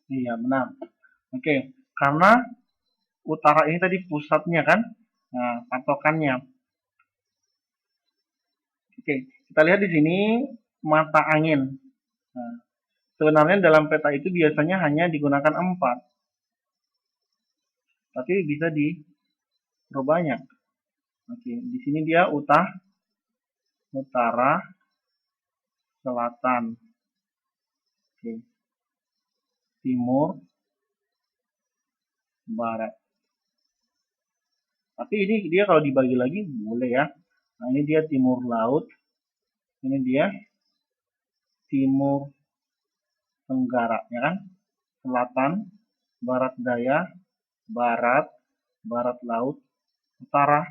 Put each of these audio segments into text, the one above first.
Iya, benar. Oke, karena utara ini tadi pusatnya kan, nah, patokannya. Oke, kita lihat di sini mata angin. Nah, sebenarnya dalam peta itu biasanya hanya digunakan 4, tapi bisa diperbanyak. Oke, di sini dia utara, selatan, oke, timur, barat. Tapi ini dia kalau dibagi lagi boleh ya. Nah, ini dia timur laut, ini dia timur tenggara, ya kan? Selatan, barat daya, barat, barat laut, utara,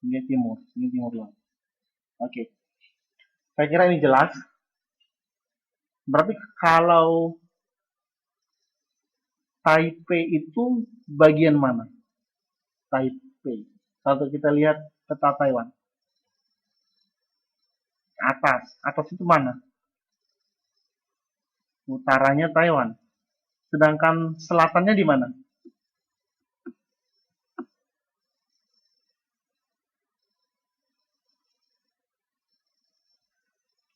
ini timur, ini timur laut. Oke, saya kira ini jelas. Berarti kalau Taipei itu bagian mana? Taipei. Kalau kita lihat peta Taiwan, atas itu mana? Utaranya Taiwan. Sedangkan selatannya di mana?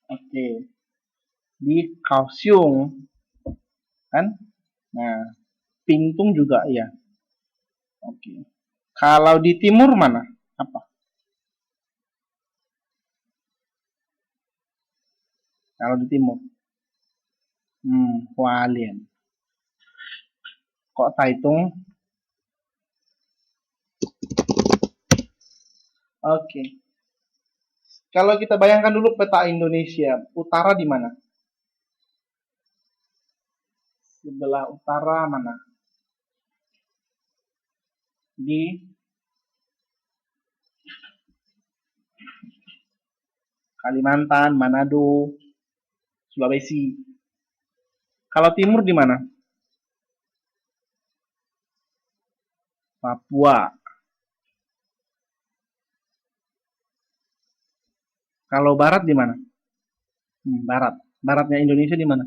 Oke, di Kaohsiung kan? Nah, Pingtung juga ya. Oke. Kalau di timur mana? Apa? Kalau di timur? Hualien. Kok Taitung? Oke. Kalau kita bayangkan dulu peta Indonesia, utara di mana? Sebelah utara mana? Di Kalimantan, Manado, Sulawesi. Kalau timur di mana? Papua. Kalau barat di mana? Barat. Baratnya Indonesia di mana?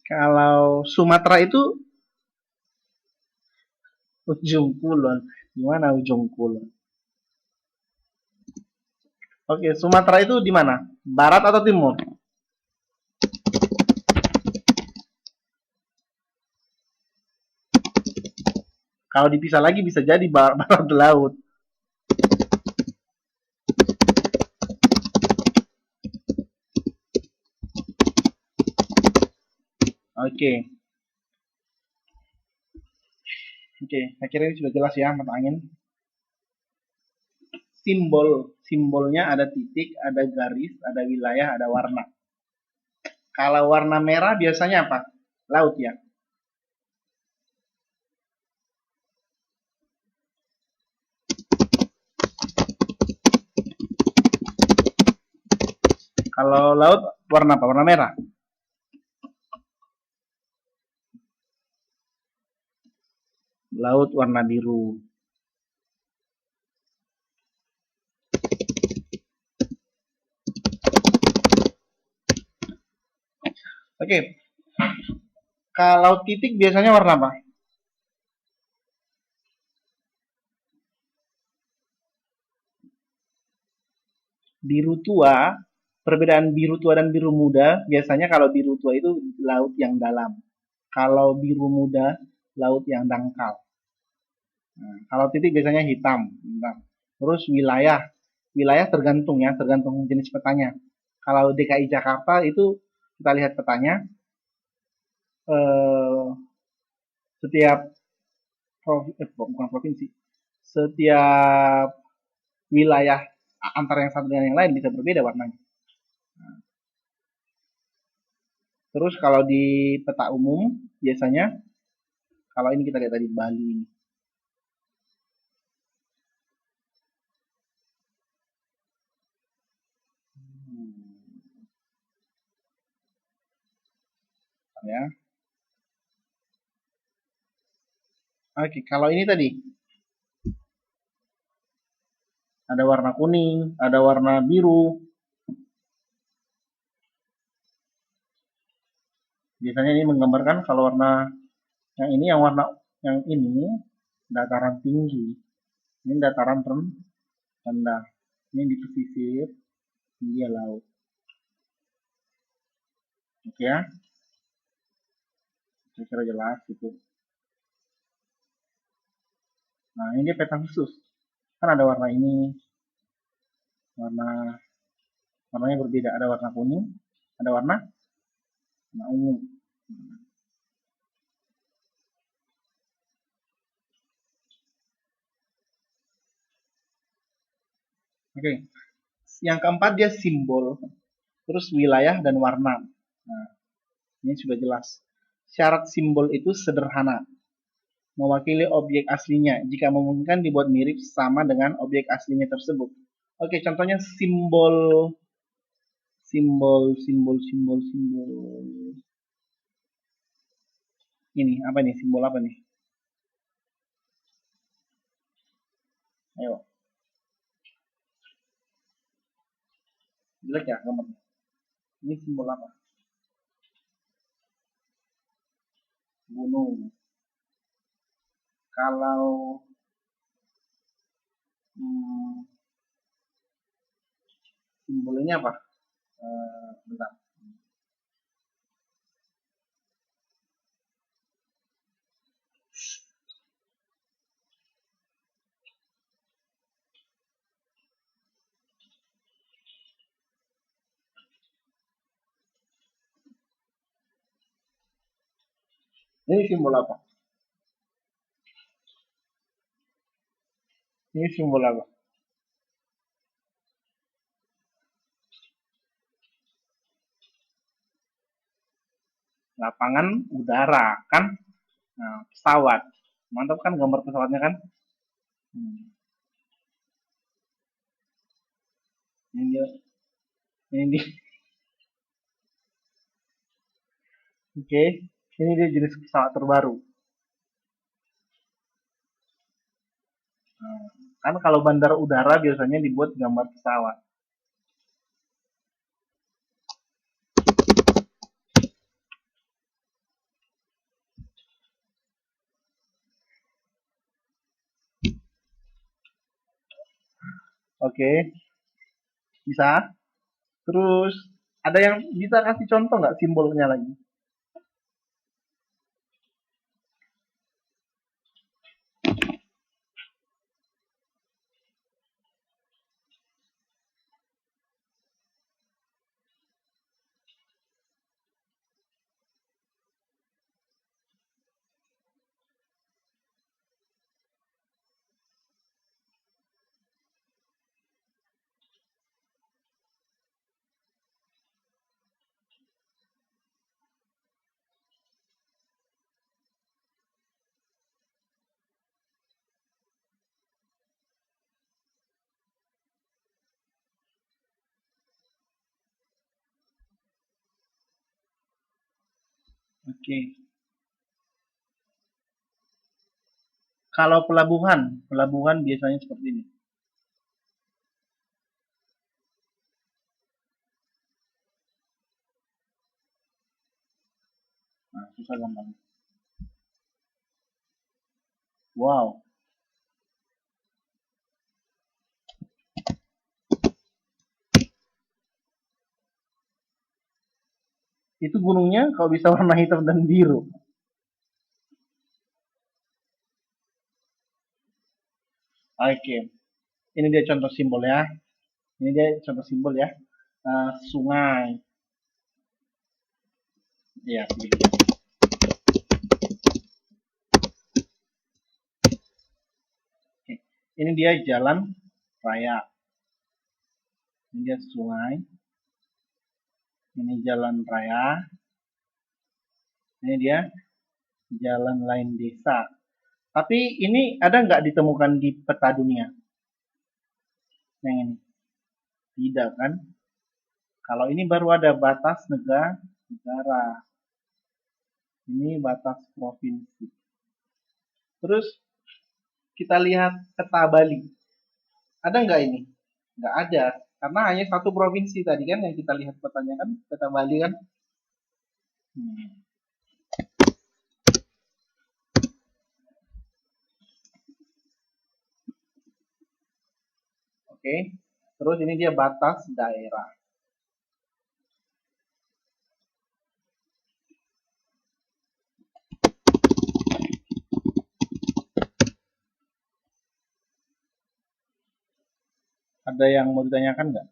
Kalau Sumatera itu ujung kulon. Gimana ujung kulon? Oke, Sumatera itu di mana? Barat atau timur? Kalau dipisah lagi bisa jadi barat laut. Oke, oke. Akhirnya ini sudah jelas ya mata angin. Simbolnya ada titik, ada garis, ada wilayah, ada warna. Kalau warna merah biasanya apa? Laut ya. Kalau laut warna apa? Warna merah. Laut warna biru. Oke. Kalau titik biasanya warna apa? Biru tua. Perbedaan biru tua dan biru muda, biasanya kalau biru tua itu laut yang dalam. Kalau biru muda, laut yang dangkal. Nah, kalau titik biasanya hitam. Terus wilayah tergantung ya, tergantung jenis petanya. Kalau DKI Jakarta itu kita lihat petanya, eh, setiap bukan provinsi, setiap wilayah antara yang satu dengan yang lain bisa berbeda warnanya. Terus kalau di peta umum biasanya, kalau ini kita lihat tadi Bali. Ya. Oke, kalau ini tadi Ada warna kuning, ada warna biru. Biasanya ini menggambarkan kalau warna yang ini, yang ini dataran tinggi. Ini dataran rendah. Ini di pesisir, ini dia laut. Oke ya, saya kira jelas itu. Nah, ini dia peta khusus. Kan ada warna ini, warnanya berbeda. Ada warna kuning, ada warna ungu. Oke, yang keempat dia simbol, terus wilayah dan warna. Nah, ini sudah jelas. Syarat simbol itu sederhana, mewakili objek aslinya. Jika memungkinkan dibuat mirip sama dengan objek aslinya tersebut. Oke, contohnya simbol. Ini apa nih? Simbol apa nih? Ayo, jelek ya gambarnya. Ini simbol apa? Gunung. Kalau hmm, simbol ini apa? Bentar. Ini simbol apa? Ini simbol apa? Lapangan udara kan? Nah, pesawat. Mantap kan gambar pesawatnya kan? Hmm. Ini dia, ini dia. Oke, ini dia jenis pesawat terbaru. Nah, kan kalau bandar udara biasanya dibuat gambar pesawat. Oke, bisa. Terus ada yang bisa kasih contoh nggak simbolnya lagi? Oke. Kalau pelabuhan biasanya seperti ini. Nah, susah gampang. Wow, itu gunungnya kalau bisa warna hitam dan biru. Oke, ini dia contoh simbol ya. Ini dia contoh simbol ya. Sungai. Ya, begitu. Oke. Ini dia jalan raya. Ini dia sungai. Ini jalan raya. Ini dia jalan lain desa. Tapi ini ada nggak ditemukan di peta dunia? Yang ini? Tidak kan? Kalau ini baru ada batas negara. Ini batas provinsi. Terus kita lihat peta Bali. Ada nggak ini? Nggak ada, karena hanya satu provinsi tadi kan yang kita lihat petanya kan, peta Bali kan. Hmm. Oke, terus ini dia batas daerah. Ada yang mau ditanyakan nggak?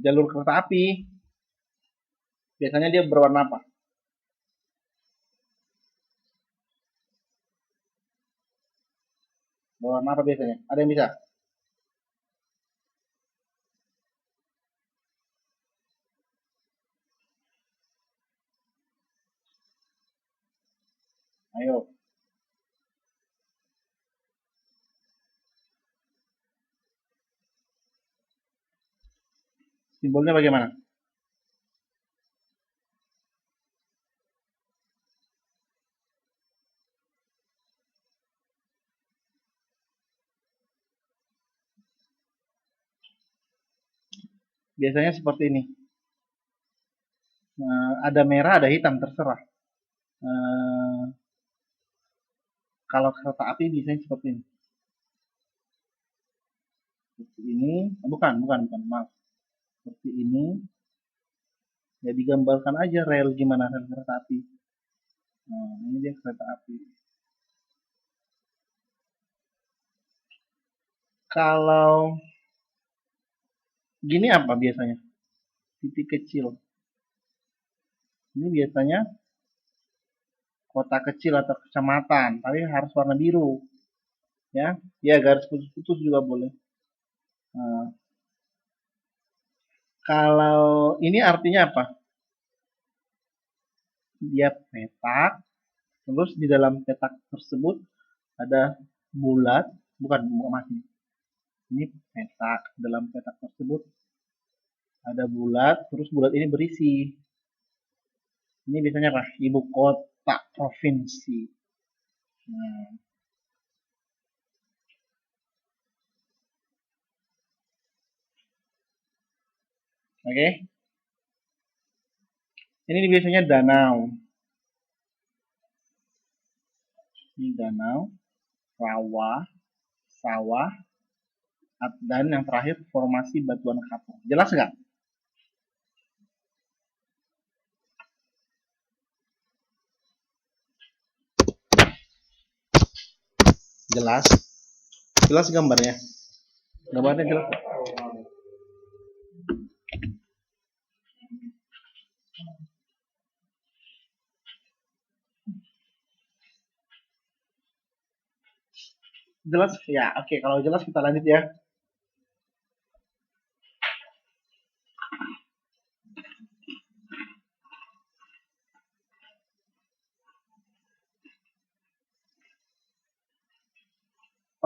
Jalur kereta api, biasanya dia berwarna apa? Berwarna apa biasanya? Ada yang bisa? Ayo, simbolnya bagaimana? Biasanya seperti ini. Ada merah, ada hitam, terserah. Eh, kalau kereta api biasanya seperti ini. Seperti ini, bukan, maaf. Seperti ini, ya digambarkan aja rel gimana rel kereta api. Nah, ini dia kereta api. Kalau gini apa biasanya? Titik kecil. Ini biasanya kota kecil atau kecamatan, tapi harus warna biru. Ya, ya garis putus-putus juga boleh. Nah, kalau ini artinya apa? Dia petak, terus di dalam petak tersebut ada bulat, bukan masih. Ini petak, dalam petak tersebut ada bulat, terus bulat ini berisi. Ini biasanya apa? Ibu kota provinsi. Nah, oke. Okay? Ini biasanya danau. Ini danau, rawa, sawah, dan yang terakhir formasi batuan kapur. Jelas nggak? Jelas. Jelas gambarnya. Gambarnya jelas. Jelas ya. Oke, kalau jelas kita lanjut ya.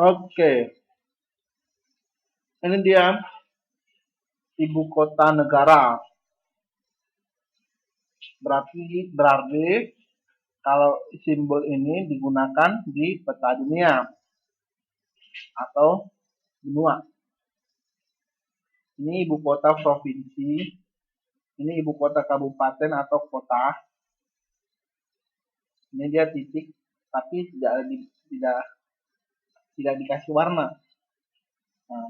Oke. Ini dia ibu kota negara. Berarti kalau simbol ini digunakan di peta dunia atau benua. Ini ibu kota provinsi, ini ibu kota kabupaten atau kota. Ini dia titik, tapi tidak dikasih warna. Nah,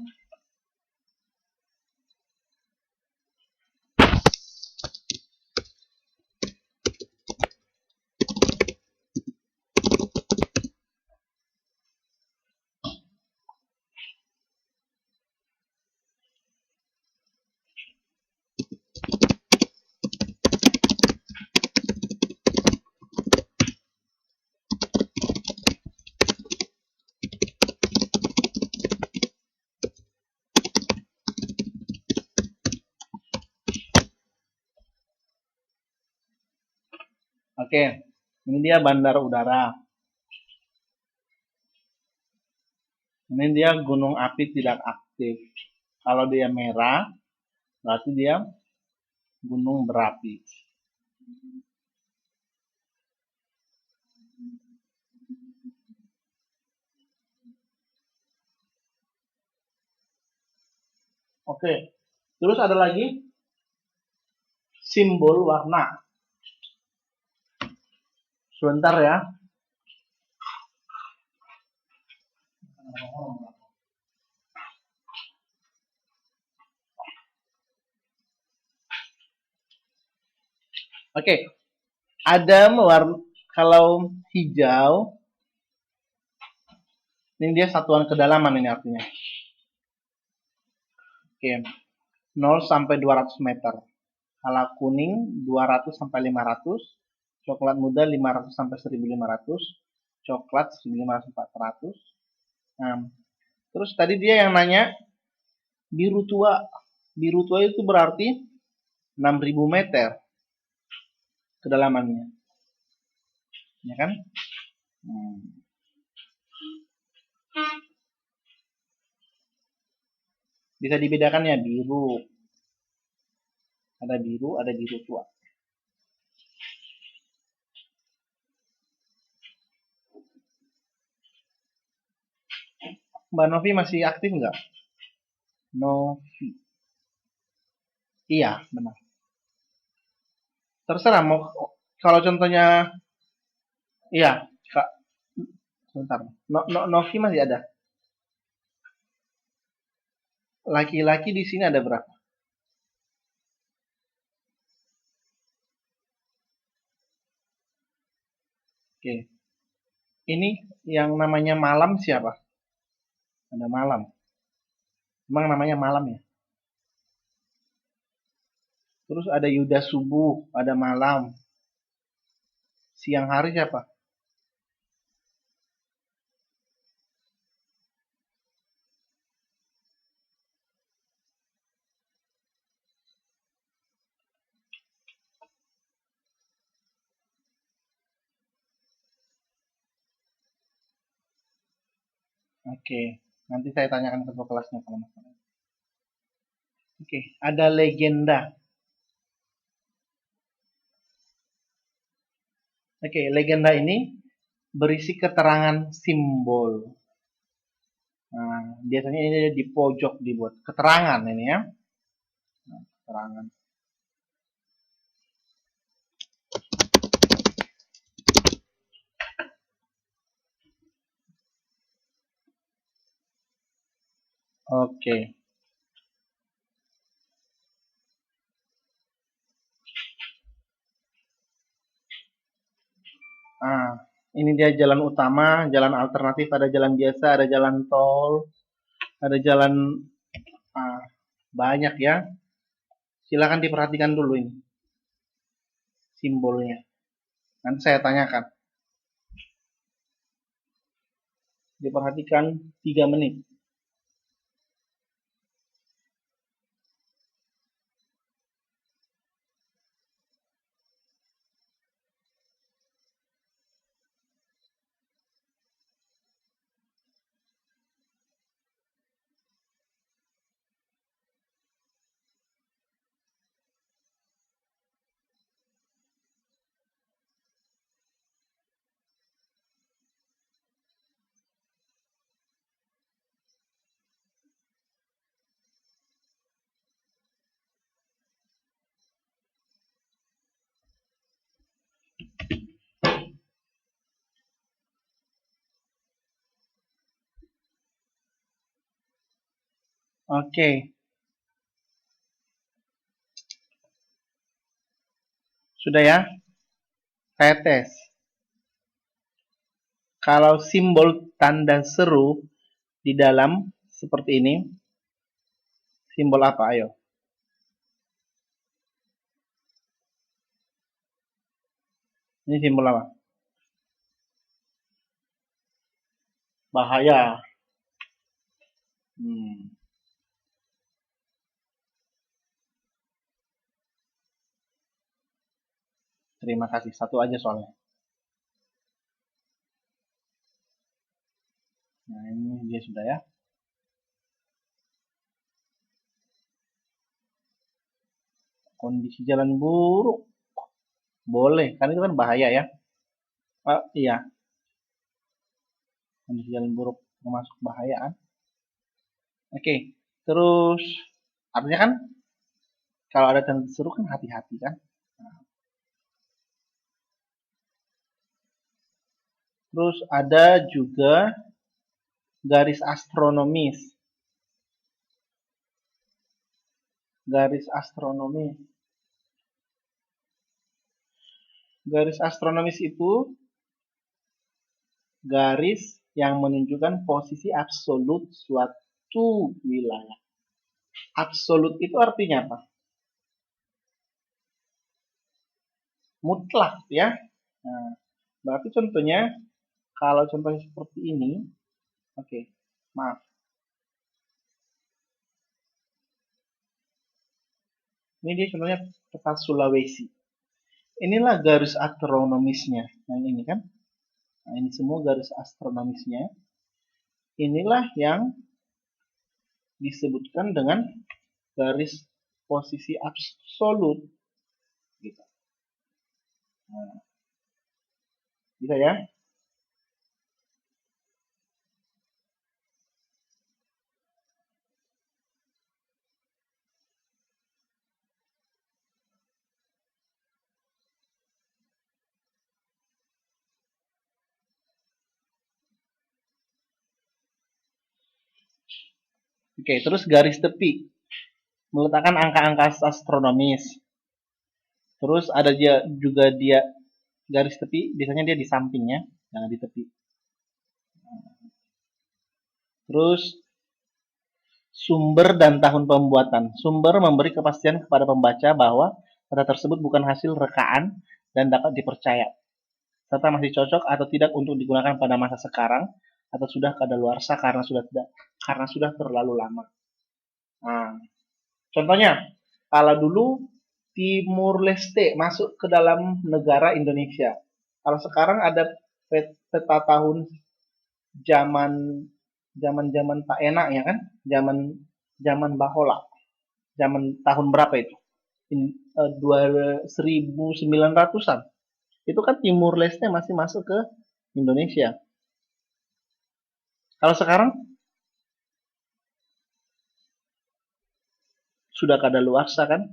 oke, ini dia bandar udara. Ini dia gunung api tidak aktif. Kalau dia merah, berarti dia gunung berapi. Oke. Terus ada lagi simbol warna. Sebentar ya. Oke. Ada kalau hijau, ini dia satuan kedalaman ini artinya. Oke. 0 sampai 200 meter. Kalau kuning 200 sampai 500, coklat muda 500 sampai 1500, coklat 1500 sampai 400. Nah, terus tadi dia yang nanya biru tua. Biru tua itu berarti 6000 meter kedalamannya. Ya kan? Bisa dibedakan ya biru. Ada biru tua. Mbak Novi masih aktif nggak? Novi. Iya, benar. Terserah mau kalau contohnya iya, Kak. Sebentar. Novi masih ada. Laki-laki di sini ada berapa? Oke. Ini yang namanya malam siapa? Ada malam. Emang namanya malam ya? Terus ada Yuda subuh, ada malam. Siang hari siapa? Oke, nanti saya tanyakan ke kelasnya kalau masalah. Oke, ada legenda. Oke, legenda ini berisi keterangan simbol. Nah, biasanya ini di pojok dibuat keterangan ini ya. Nah, keterangan. Oke. Nah, ini dia jalan utama, jalan alternatif, ada jalan biasa, ada jalan tol, ada jalan banyak ya. Silakan diperhatikan dulu ini simbolnya. Nanti saya tanyakan. Diperhatikan 3 menit. Oke. Sudah ya? Saya tes. Kalau simbol tanda seru di dalam seperti ini, simbol apa? Ayo. Ini simbol apa? Bahaya. Terima kasih. Satu aja soalnya. Nah, ini dia sudah ya. Kondisi jalan buruk. Boleh, kan itu kan bahaya ya. Iya. Kondisi jalan buruk termasuk bahaya kan. Oke, terus Artinya kan kalau ada tanda seru kan hati-hati kan. Nah, terus ada juga garis astronomis. Garis astronomis. Garis astronomis itu garis yang menunjukkan posisi absolut suatu wilayah. Absolut itu artinya apa? Mutlak ya. Nah, berarti contohnya kalau contohnya seperti ini, oke, maaf. Ini dia contohnya peta Sulawesi. Inilah garis astronomisnya. Yang ini kan. Nah, ini semua garis astronomisnya. Inilah yang disebutkan dengan garis posisi absolut. Gitu. Nah, bisa ya? Oke, terus garis tepi. Meletakkan angka-angka astronomis. Terus ada juga dia garis tepi, biasanya dia di sampingnya, jangan di tepi. Terus sumber dan tahun pembuatan. Sumber memberi kepastian kepada pembaca bahwa data tersebut bukan hasil rekaan dan dapat dipercaya, serta masih cocok atau tidak untuk digunakan pada masa sekarang atau sudah kadaluarsa karena sudah terlalu lama. Nah, contohnya, kalau dulu Timur Leste masuk ke dalam negara Indonesia. Kalau sekarang ada peta tahun zaman zaman tak enak ya kan, zaman zaman Bahola, zaman tahun berapa itu? 1900-an. Itu kan Timur Leste masih masuk ke Indonesia. Kalau sekarang sudah kadaluarsa kan?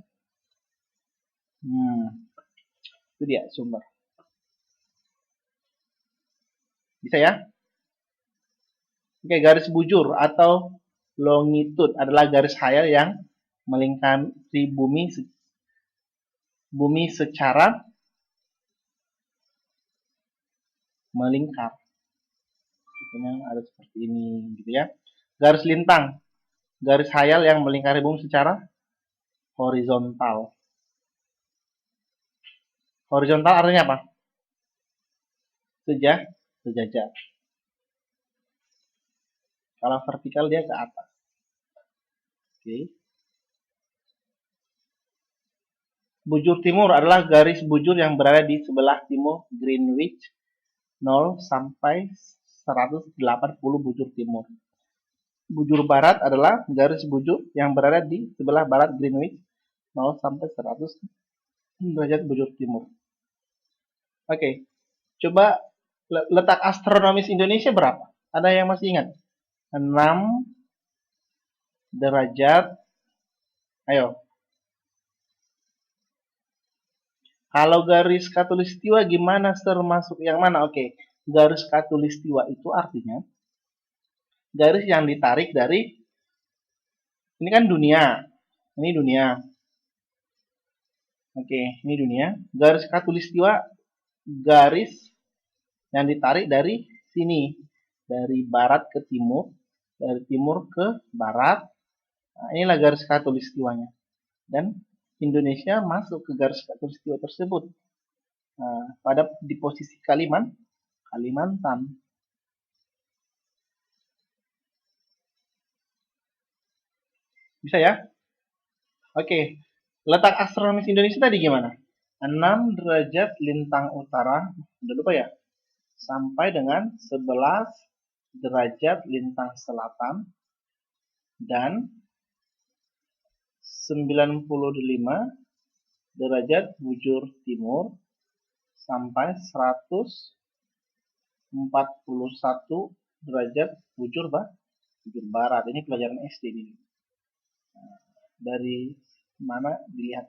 Itu dia sumber. Bisa ya? Oke, garis bujur atau longitude adalah garis khayal yang melingkari bumi secara melingkar. Contohnya ada seperti ini gitu ya. Garis lintang, garis khayal yang melingkari bumi secara horizontal. Horizontal artinya apa? Sejajar. Kalau vertikal dia ke atas. Oke. Bujur timur adalah garis bujur yang berada di sebelah timur Greenwich 0 sampai 180 bujur timur. Bujur barat adalah garis bujur yang berada di sebelah barat Greenwich 0 sampai 100 derajat bujur timur. Oke, coba letak astronomis Indonesia berapa? Ada yang masih ingat? 6 derajat. Ayo. Kalau garis khatulistiwa gimana termasuk yang mana? Oke, garis khatulistiwa itu artinya garis yang ditarik dari ini kan dunia. Ini dunia. Oke, ini dunia. Garis khatulistiwa garis yang ditarik dari sini. Dari barat ke timur, dari timur ke barat. Nah, inilah garis khatulistiwanya. Dan Indonesia masuk ke garis khatulistiwa tersebut. Nah, pada di posisi Kalimantan. Bisa ya? Oke. Letak astronomis Indonesia tadi gimana? 6 derajat lintang utara, udah lupa ya? Sampai dengan 11 derajat lintang selatan dan 95 derajat bujur timur sampai 141 derajat bujur barat. Ini pelajaran SD ini. dari mana dilihat.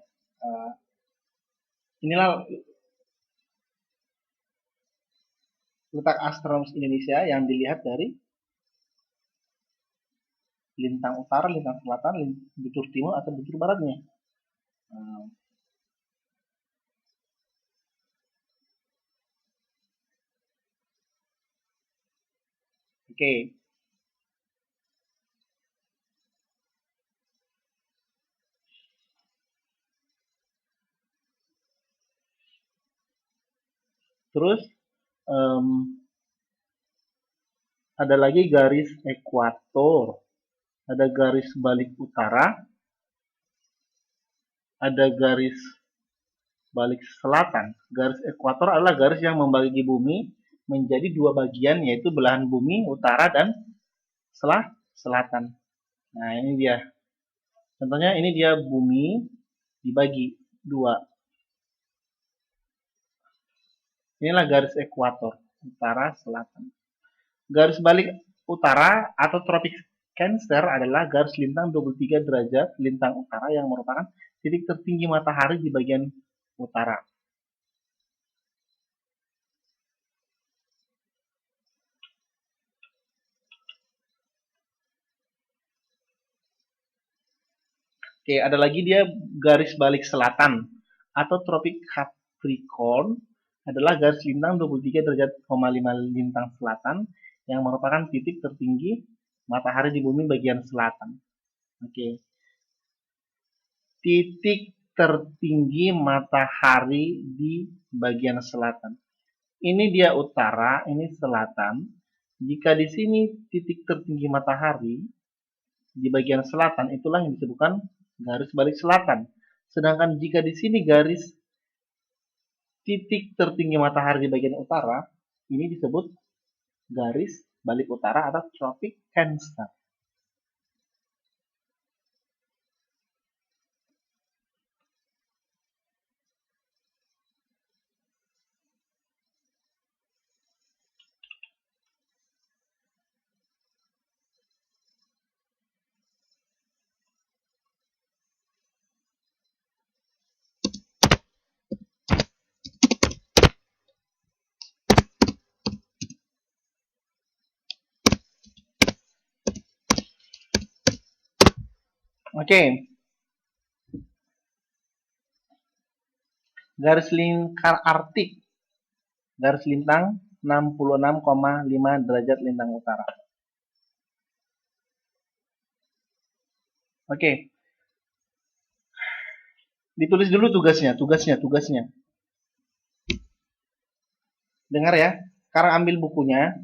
Inilah letak astronomis Indonesia yang dilihat dari lintang utara, lintang selatan, bucur timur atau bucur baratnya. Oke. Terus ada lagi garis ekuator, ada garis balik utara, ada garis balik selatan. Garis ekuator adalah garis yang membagi bumi menjadi dua bagian, yaitu belahan bumi utara dan selatan. Nah, ini dia. Contohnya ini dia bumi dibagi dua. Inilah garis ekuator, utara, selatan. Garis balik utara atau tropik Cancer adalah garis lintang 23 derajat lintang utara yang merupakan titik tertinggi matahari di bagian utara. Oke, ada lagi dia garis balik selatan atau tropik Capricorn adalah garis lintang 23 derajat 5 lintang selatan yang merupakan titik tertinggi matahari di bumi bagian selatan. Oke. Titik tertinggi matahari di bagian selatan. Ini dia utara, ini selatan. Jika di sini titik tertinggi matahari di bagian selatan, itulah yang disebutkan garis balik selatan. Sedangkan jika di sini garis titik tertinggi matahari di bagian utara, ini disebut garis balik utara atau tropik Cancer. Oke. Garis lingkar Arktik. Garis lintang 66,5 derajat lintang utara. Oke. Ditulis dulu tugasnya. Dengar ya. Sekarang ambil bukunya,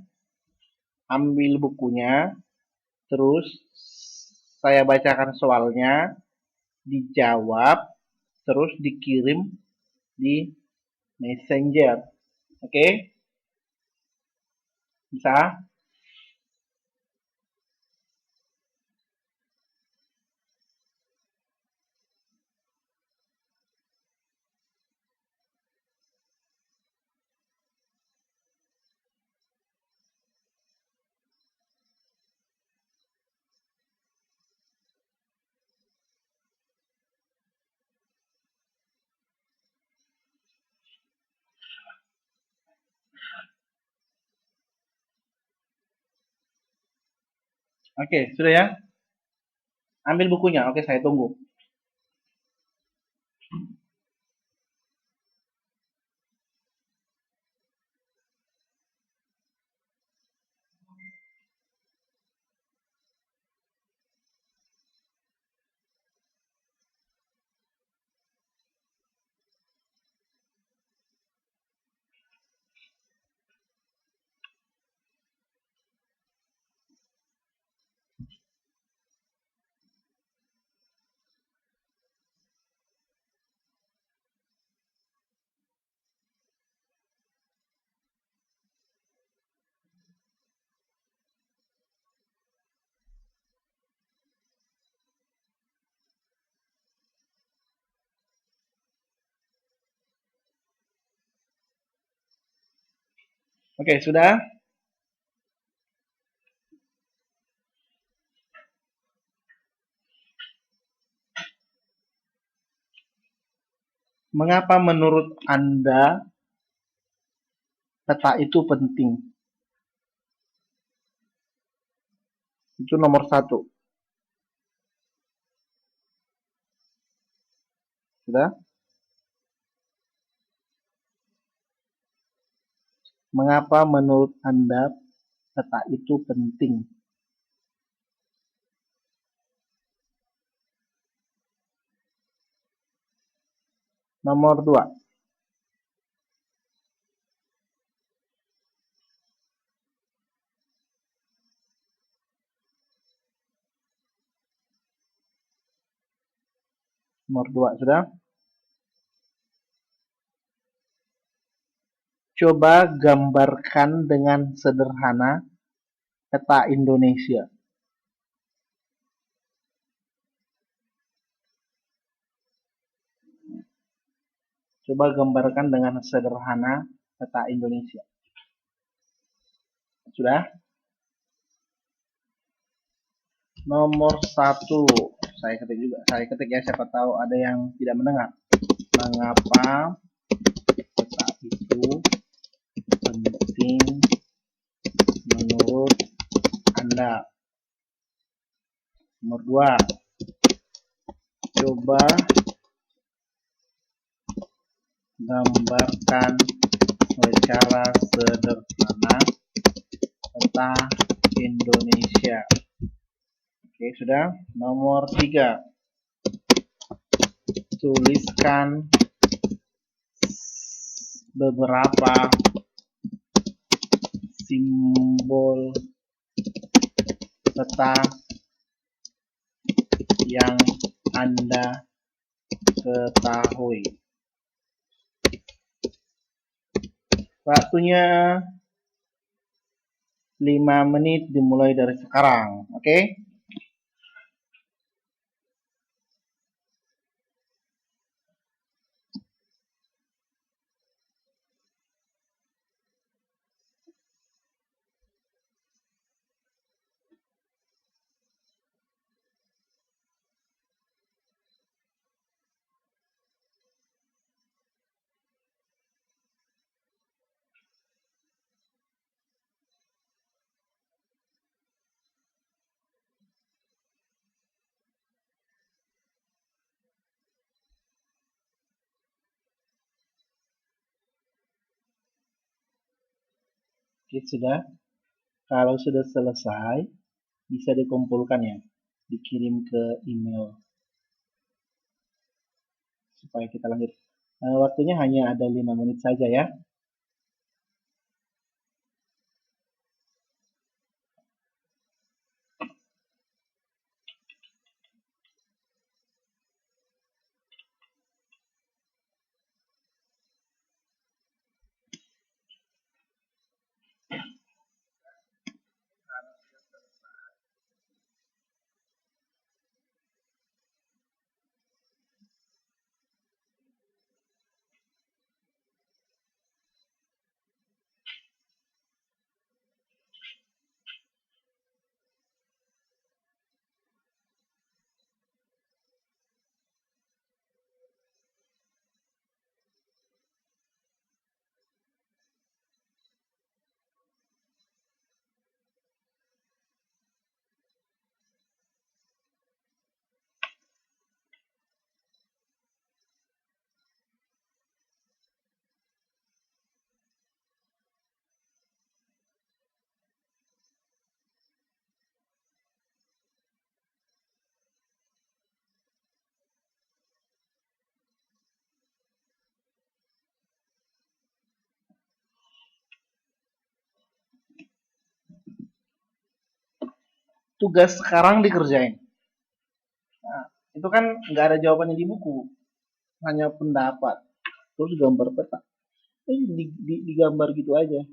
terus saya bacakan soalnya, dijawab, terus dikirim di Messenger. Oke? Bisa? Oke, sudah ya? Ambil bukunya. Oke, saya tunggu. Oke, sudah? Mengapa menurut Anda peta itu penting? Itu nomor 1. Sudah? Mengapa menurut Anda peta itu penting? Nomor 2. Nomor 2 sudah? Coba gambarkan dengan sederhana peta Indonesia. Coba gambarkan dengan sederhana peta Indonesia. Sudah? Nomor 1. Saya ketik juga. Saya ketik ya, siapa tahu ada yang tidak mendengar. Mengapa peta itu penting menurut Anda? Nomor 2. Coba gambarkan secara sederhana peta Indonesia. Oke, sudah. Nomor 3. Tuliskan beberapa simbol peta yang Anda ketahui. Waktunya 5 menit dimulai dari sekarang. Oke? Oke, sudah. Kalau sudah selesai, bisa dikumpulkan ya, dikirim ke email supaya kita lanjut. Waktunya hanya ada 5 menit saja ya. Tugas sekarang dikerjain. Nah, itu kan nggak ada jawabannya di buku, hanya pendapat. Terus gambar peta. Digambar gitu aja.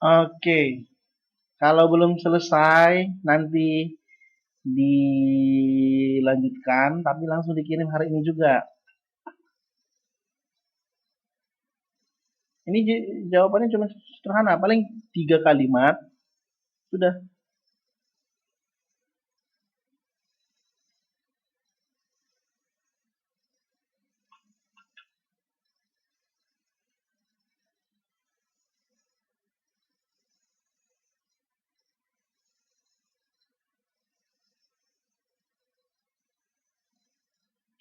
Oke, kalau belum selesai nanti dilanjutkan, tapi langsung dikirim hari ini juga. Ini jawabannya cuma sederhana, paling 3 kalimat sudah.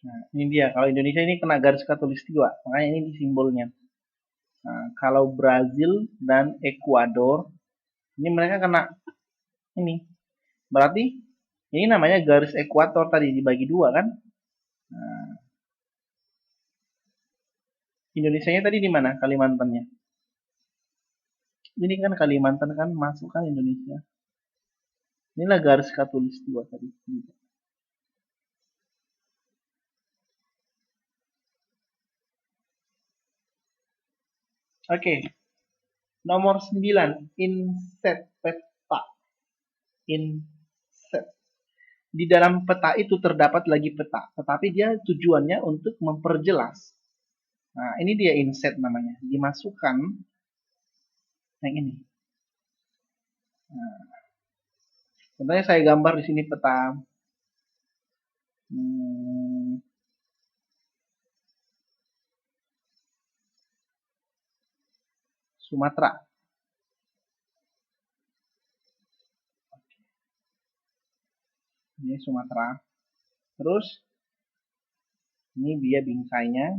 Nah, ini dia. Kalau Indonesia ini kena garis khatulistiwa, makanya ini simbolnya. Nah, kalau Brazil dan Ekuador, ini mereka kena ini. Berarti ini namanya garis ekuator tadi dibagi dua kan? Nah, Indonesianya tadi di mana? Kalimantannya. Ini kan Kalimantan kan masuk kan Indonesia. Inilah garis khatulistiwa tadi. Oke, nomor 9, inset peta. Inset. Di dalam peta itu terdapat lagi peta, tetapi dia tujuannya untuk memperjelas. Nah, ini dia inset namanya. Dimasukkan yang ini. Nah, contohnya saya gambar di sini peta Sumatera. Ini Sumatera. Terus ini dia bingsainya.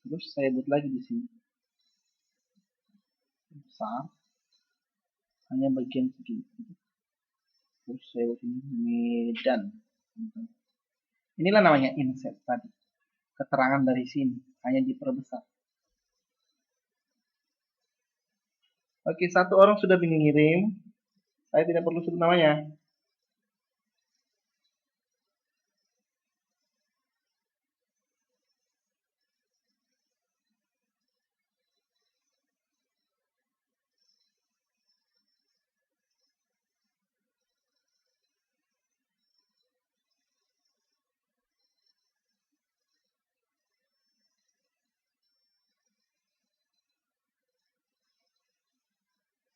Terus saya buat lagi di sini. Besar. Hanya bagian segini. Terus saya buat ini Medan. Inilah namanya inset tadi. Keterangan dari sini hanya diperbesar. Oke, satu orang sudah mengirim. Saya tidak perlu sebut namanya.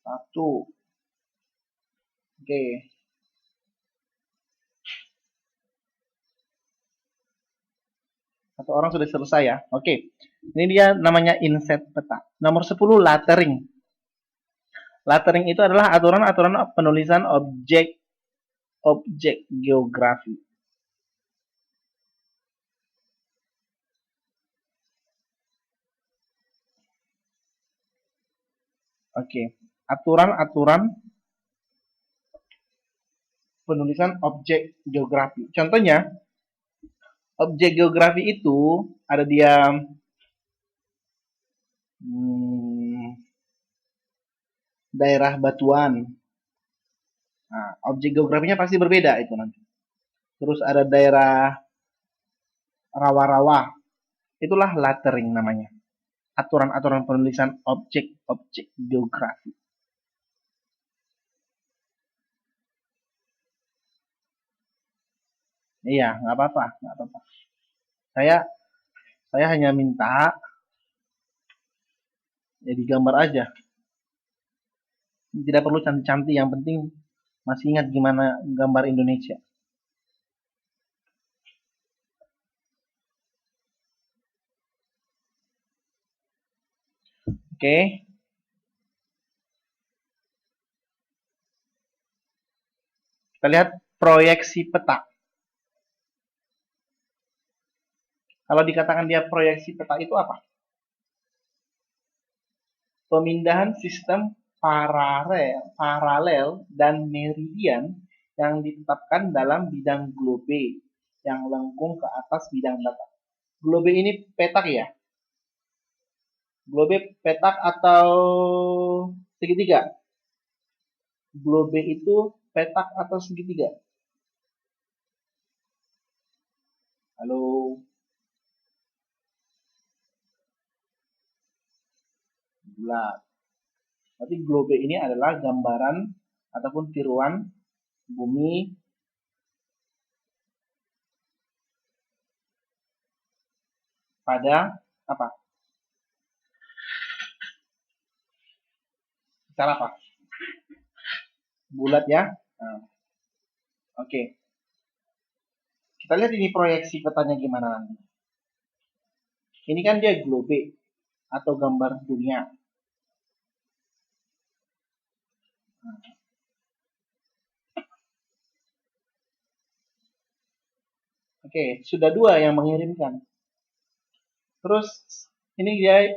Satu. Oke. Satu orang sudah selesai ya. Oke. Ini dia namanya inset peta. Nomor 10, lettering. Lettering itu adalah aturan-aturan penulisan objek geografi. Oke. Aturan-aturan penulisan objek geografi. Contohnya, objek geografi itu ada dia daerah batuan. Nah, objek geografinya pasti berbeda itu nanti. Terus ada daerah rawa-rawa. Itulah lettering namanya. Aturan-aturan penulisan objek-objek geografi. Iya, nggak apa-apa, nggak apa-apa. Saya saya hanya minta ya digambar aja. Tidak perlu cantik-cantik, yang penting masih ingat gimana gambar Indonesia. Oke. Kita lihat proyeksi peta. Kalau dikatakan dia proyeksi peta itu apa? Pemindahan sistem paralel dan meridian yang ditetapkan dalam bidang globe yang lengkung ke atas bidang data. Globe ini petak ya? Globe petak atau segitiga? Globe itu petak atau segitiga? Halo? bulat. Berarti globe ini adalah gambaran ataupun tiruan bumi pada apa? Secara apa? Bulat ya. Nah, oke. Kita lihat ini proyeksi petanya gimana nanti. Ini kan dia globe atau gambar dunia. Oke, sudah 2 yang mengirimkan. Terus ini dia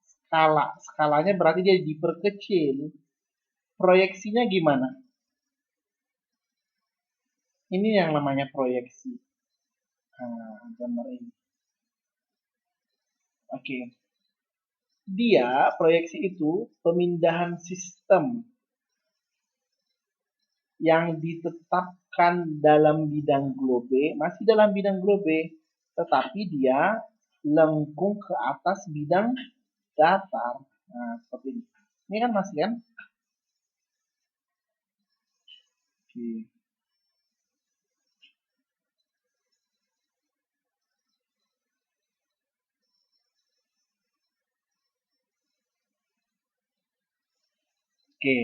skala. Skalanya berarti dia diperkecil. Proyeksinya gimana? Ini yang namanya proyeksi. Nah, gambar ini. Oke. Dia proyeksi itu pemindahan sistem yang ditetapkan dalam bidang globe, masih dalam bidang globe, tetapi dia lengkung ke atas bidang datar. Nah, seperti ini. Ini kan masih kan? Oke. Oke.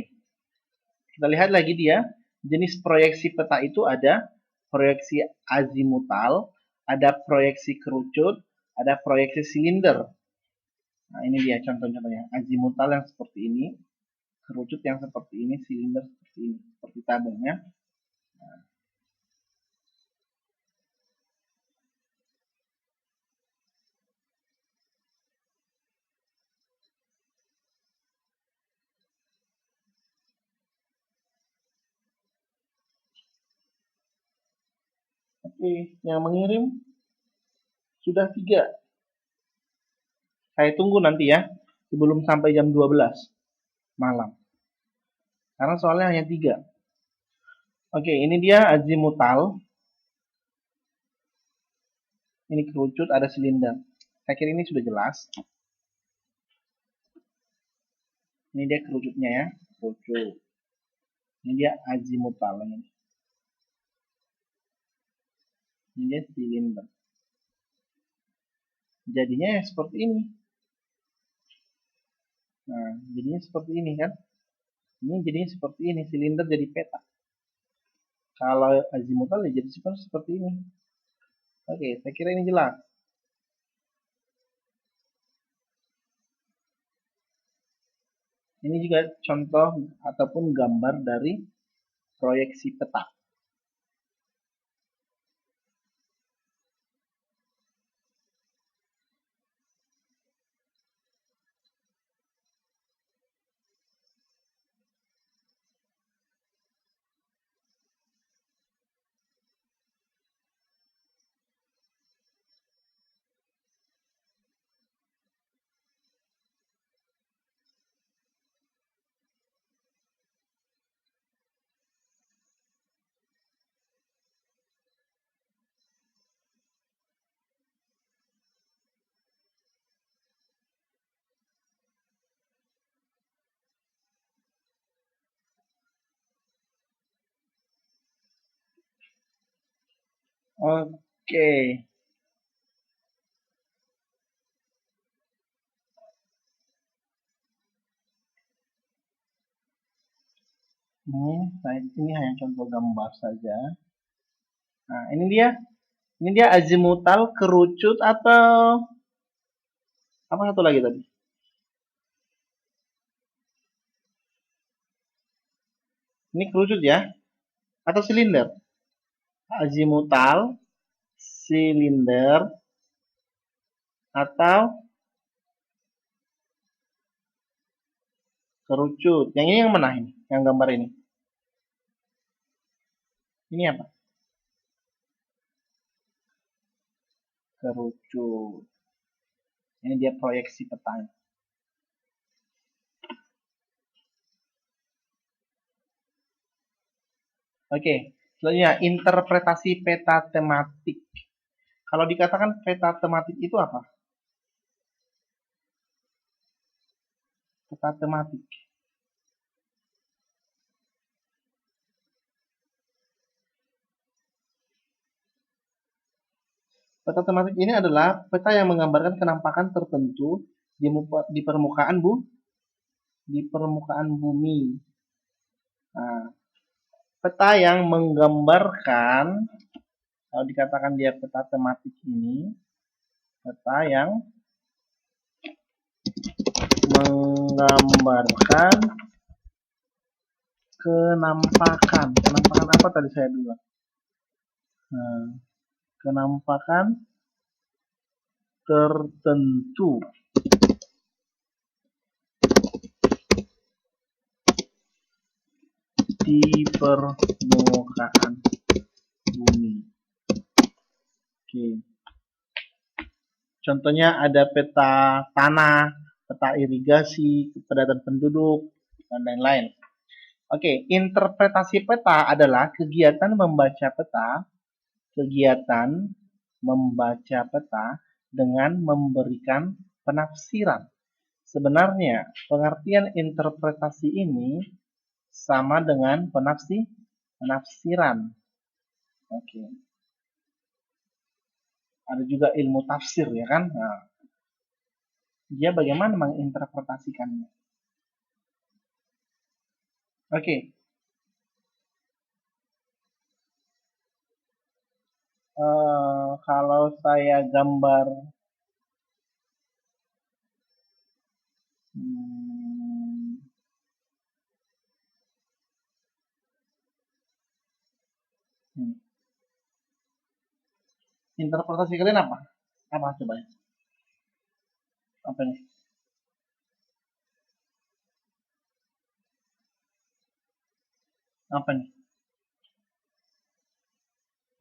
Kita lihat lagi dia. Jenis proyeksi peta itu ada proyeksi azimutal, ada proyeksi kerucut, ada proyeksi silinder. Nah, ini dia contoh-contohnya. Azimutal yang seperti ini, kerucut yang seperti ini, silinder seperti ini, seperti tabungnya. Nah. Oke, yang mengirim sudah 3. Saya tunggu nanti ya, sebelum sampai jam 12 malam. Karena soalnya hanya 3. Oke, ini dia azimutal. Ini kerucut, ada silinder. Saya kira ini sudah jelas. Ini dia kerucutnya ya, kerucut. Ini dia azimutal ini. Ini dia silinder. Jadinya ya seperti ini. Nah, jadinya seperti ini kan. Ini jadinya seperti ini, silinder jadi peta. Kalau azimutal ya jadi seperti ini. Oke, saya kira ini jelas. Ini juga contoh ataupun gambar dari proyeksi peta. Oke. Ini hanya contoh gambar saja. Nah, ini dia. Ini dia azimutal, kerucut atau apa satu lagi tadi? Ini kerucut ya? Atau silinder? Azimutal, silinder, atau kerucut. Yang ini yang mana ini? Yang gambar ini. Ini apa? Kerucut. Ini dia proyeksi petanya. Oke, selanjutnya interpretasi peta tematik. Kalau dikatakan peta tematik itu apa? Peta tematik. Peta tematik ini adalah peta yang menggambarkan kenampakan tertentu di permukaan bumi. Nah, peta yang menggambarkan, kalau dikatakan dia peta tematik ini, peta yang menggambarkan kenampakan. Kenampakan apa tadi saya bilang? Nah, kenampakan tertentu di permukaan bumi. Oke. Contohnya ada peta tanah, peta irigasi, kepadatan penduduk, dan lain-lain. Oke, interpretasi peta adalah kegiatan membaca peta dengan memberikan penafsiran. Sebenarnya, pengertian interpretasi ini sama dengan penafsiran. Oke. Ada juga ilmu tafsir, ya kan? Nah, dia bagaimana menginterpretasikannya? Oke. Kalau saya gambar interpretasi kalian apa? Apa coba ya? Apa nih? Apa nih?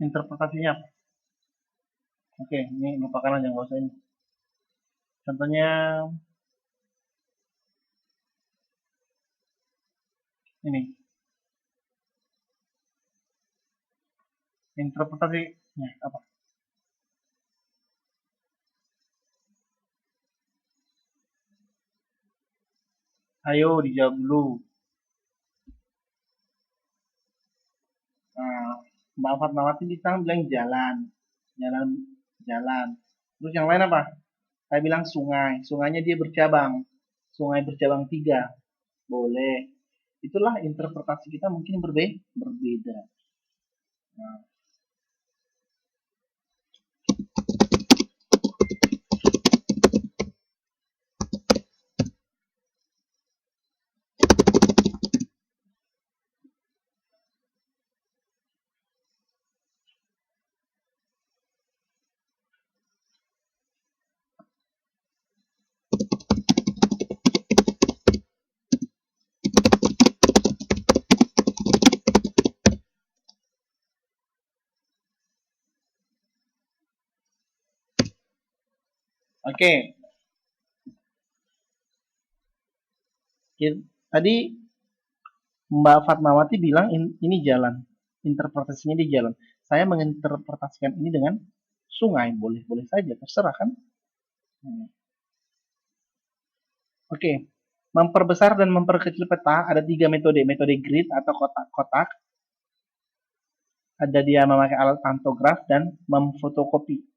Interpretasinya apa? Oke, ini lupakan aja, nggak usah ini. Contohnya ini. Interpretasinya apa? Ayo dijawab dulu. Nah, Mbak Fatmawati bilang jalan. Jalan. Terus yang lain apa? Saya bilang sungai. Sungainya dia bercabang. Sungai bercabang 3. Boleh. Itulah interpretasi kita mungkin berbeda. Nah. Oke. Tadi Mbak Fatmawati bilang ini jalan. Interpretasinya di jalan. Saya menginterpretasikan ini dengan sungai. Boleh saja, terserah kan. Oke. Memperbesar dan memperkecil peta ada 3 metode. Metode grid atau kotak-kotak. Ada dia memakai alat pantograf dan memfotokopi.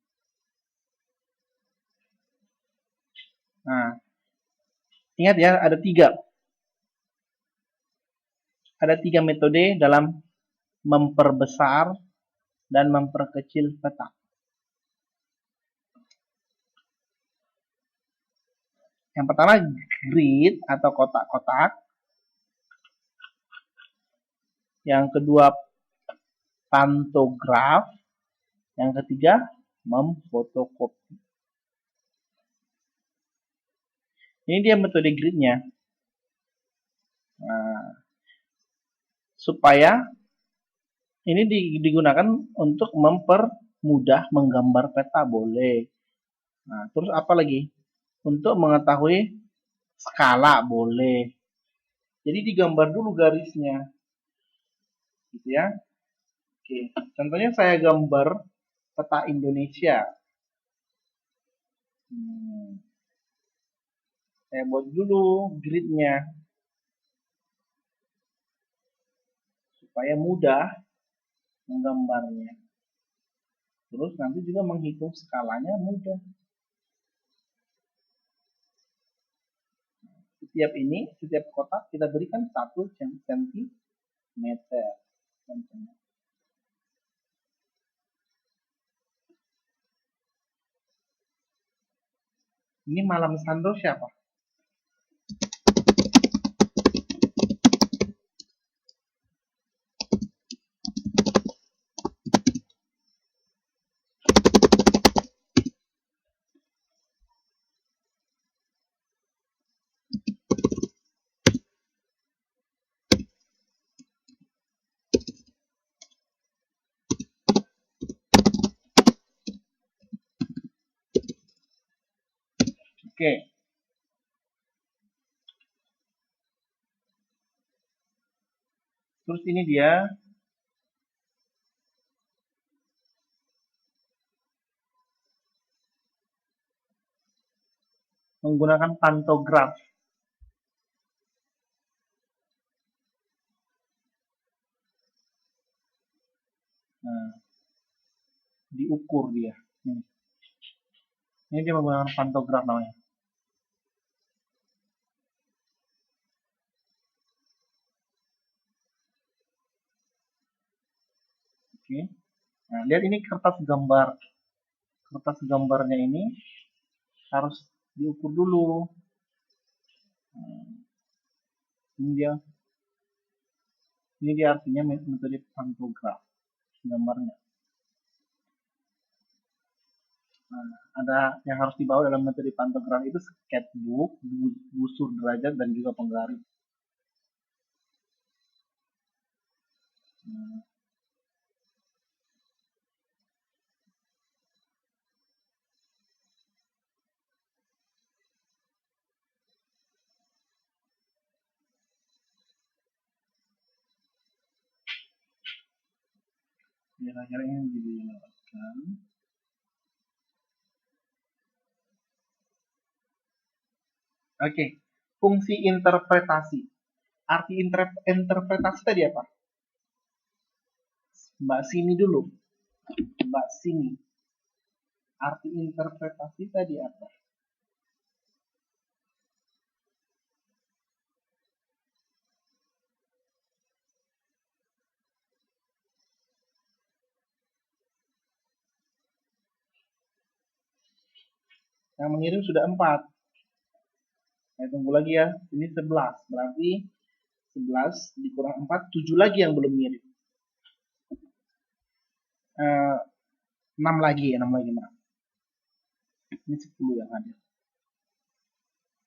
Nah, ingat ya, ada 3. Ada 3 metode dalam memperbesar dan memperkecil peta. Yang pertama grid atau kotak-kotak. Yang kedua pantograf. Yang ketiga memfotokopi. Ini dia metode gridnya. Nah, supaya ini digunakan untuk mempermudah menggambar peta, boleh. Nah, terus apa lagi? Untuk mengetahui skala, boleh. Jadi digambar dulu garisnya. Gitu ya. Oke, contohnya saya gambar peta Indonesia. Saya buat dulu gridnya supaya mudah menggambarnya. Terus nanti juga menghitung skalanya mudah. Setiap kotak kita berikan 1 cm. Ini Malam Sandro siapa? Oke. Terus ini dia menggunakan pantograf. Nah, diukur dia. Ini dia menggunakan pantograf namanya. Oke. Nah, lihat ini kertas gambar. Kertas gambarnya ini harus diukur dulu. Ini dia artinya metode pantograf gambarnya. Nah, ada yang harus dibawa dalam metode pantograf itu sketchbook, busur derajat, dan juga penggaris. Kira-kira ini dilewatkan. Oke, fungsi interpretasi. Arti interpretasi tadi apa? Mbak Sini dulu. Mbak Sini. Arti interpretasi tadi apa? Yang mengirim sudah 4. Saya tunggu lagi ya. Ini 11. Berarti 11 dikurang 4, 7 lagi yang belum ngirim. 6 lagi ya, 6 lagi. Ini 10 yang hadir.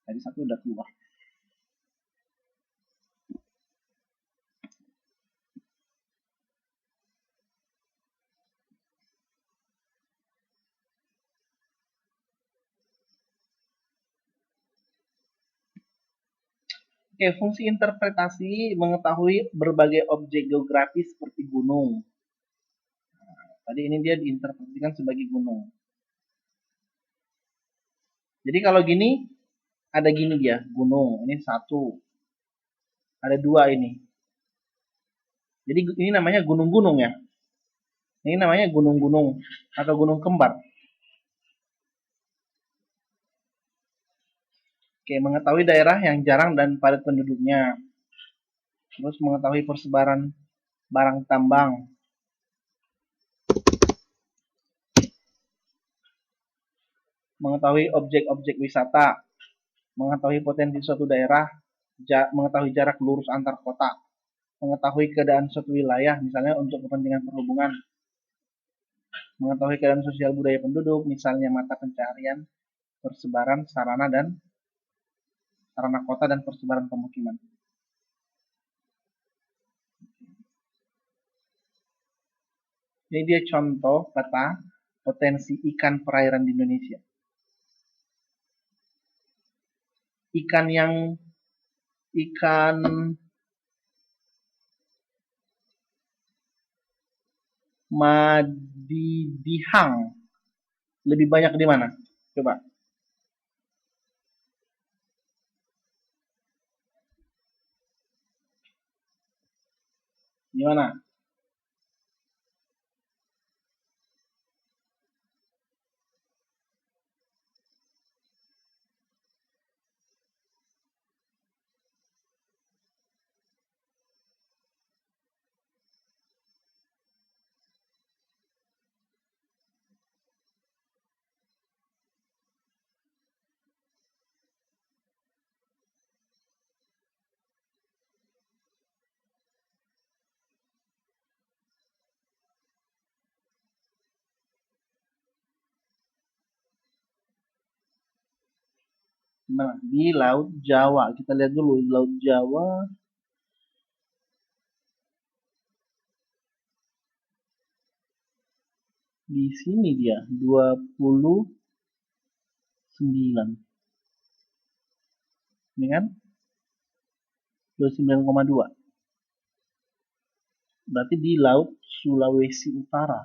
Tadi 1 udah keluar. Oke, fungsi interpretasi mengetahui berbagai objek geografis seperti gunung. Nah, tadi ini dia diinterpretasikan sebagai gunung. Jadi kalau gini, ada gini dia, gunung. Ini 1. Ada 2 ini. Jadi ini namanya gunung-gunung ya. Ini namanya gunung-gunung atau gunung kembar. Oke, mengetahui daerah yang jarang dan padat penduduknya. Terus mengetahui persebaran barang tambang. Mengetahui objek-objek wisata. Mengetahui potensi suatu daerah. Mengetahui jarak lurus antar kota. Mengetahui keadaan suatu wilayah, misalnya untuk kepentingan perhubungan. Mengetahui keadaan sosial budaya penduduk, misalnya mata pencaharian, persebaran sarana kota dan persebaran pemukiman. Ini dia contoh peta potensi ikan perairan di Indonesia. Ikan madidihang lebih banyak di mana? Coba. Gimana? Gimana? Di Laut Jawa. Kita lihat dulu di Laut Jawa. Di sini dia 29. Ini kan 29,2. Berarti di Laut Sulawesi Utara.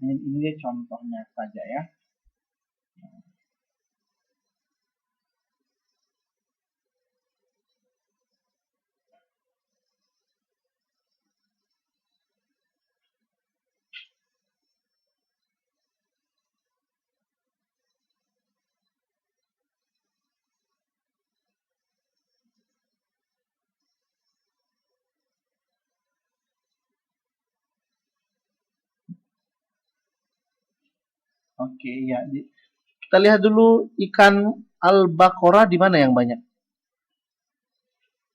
Ini dia contohnya saja ya. Oke, ya. Kita lihat dulu ikan albacora di mana yang banyak.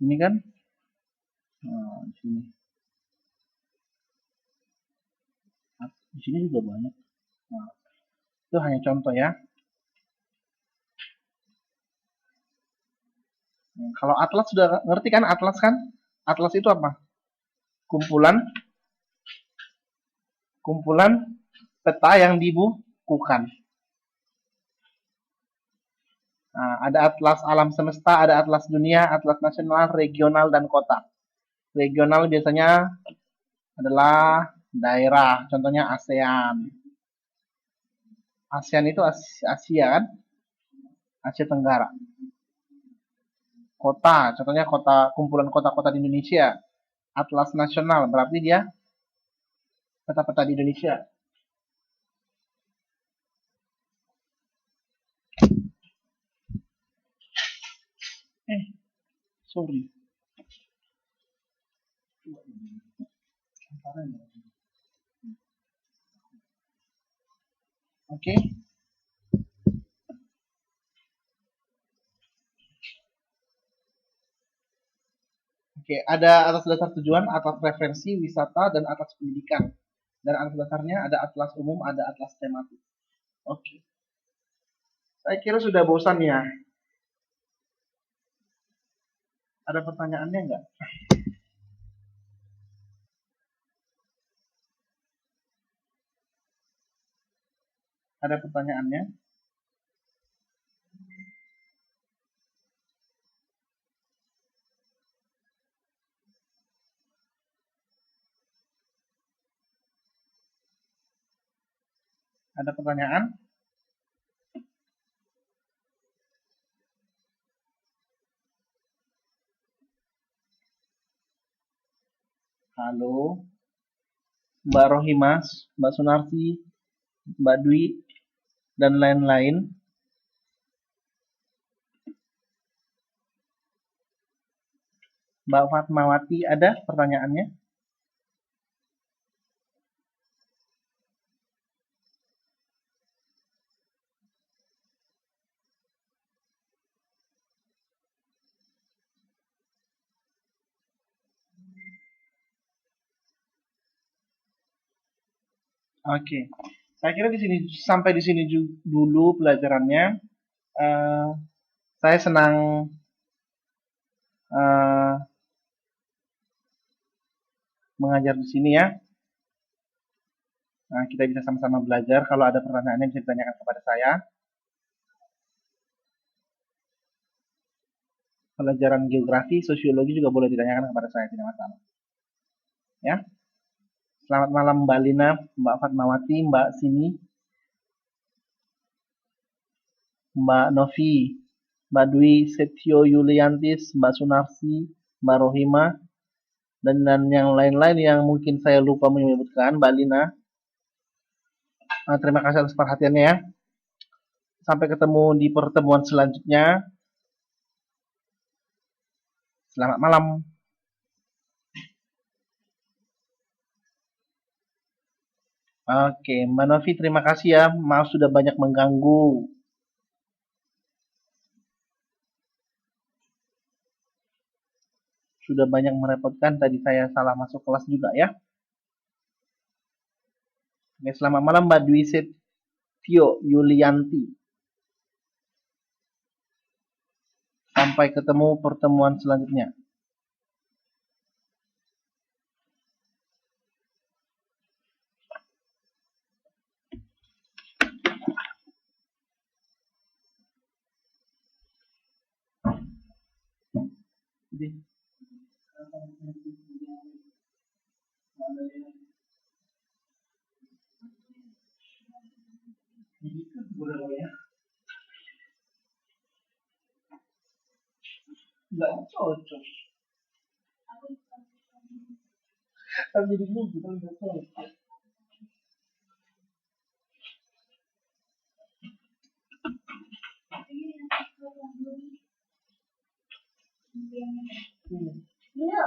Ini kan? Nah, di sini. Di sini juga banyak. Nah, itu hanya contoh ya. Kalau atlas sudah ngerti kan atlas kan? Atlas itu apa? Kumpulan kumpulan peta yang dibukukan. Nah, ada atlas alam semesta, ada atlas dunia, atlas nasional, regional, dan kota. Regional biasanya adalah daerah, contohnya ASEAN. ASEAN itu Asia kan? Asia Tenggara. Kota, contohnya kota kumpulan kota-kota di Indonesia. Atlas nasional berarti dia peta-peta di Indonesia. Sorry. Oke. Oke, ada atas dasar tujuan, atlas referensi, wisata, dan atlas pendidikan. Dan atas dasarnya ada atlas umum, ada atlas tematik. Oke. Saya kira sudah bosan ya. Ada pertanyaannya nggak? Ada pertanyaannya? Ada pertanyaan? Halo, Mbak Rohimas, Mbak Sunarti, Mbak Dwi, dan lain-lain. Mbak Fatmawati, ada pertanyaannya? Oke, saya kira di sini sampai di sini dulu pelajarannya. Eh, saya senang eh, mengajar di sini ya. Nah, kita bisa sama-sama belajar. Kalau ada pertanyaannya bisa ditanyakan kepada saya. Pelajaran geografi, sosiologi juga boleh ditanyakan kepada saya, tidak masalah. Ya, selamat malam Mbak Lina, Mbak Fatmawati, Mbak Sini, Mbak Novi, Mbak Dwi Setio Yuliantis, Mbak Sunarsi, Mbak Rohima, dan yang lain-lain yang mungkin saya lupa menyebutkan, Mbak Lina. Terima kasih atas perhatiannya ya. Sampai ketemu di pertemuan selanjutnya. Selamat malam. Oke, Mbak Novi terima kasih ya. Maaf sudah banyak mengganggu. Sudah banyak merepotkan, tadi saya salah masuk kelas juga ya. Oke, selamat malam Mbak Dwi Setio Yulianti. Sampai ketemu pertemuan selanjutnya. Nggak cocok. Tapi dulu kita nggak cocok. Iya.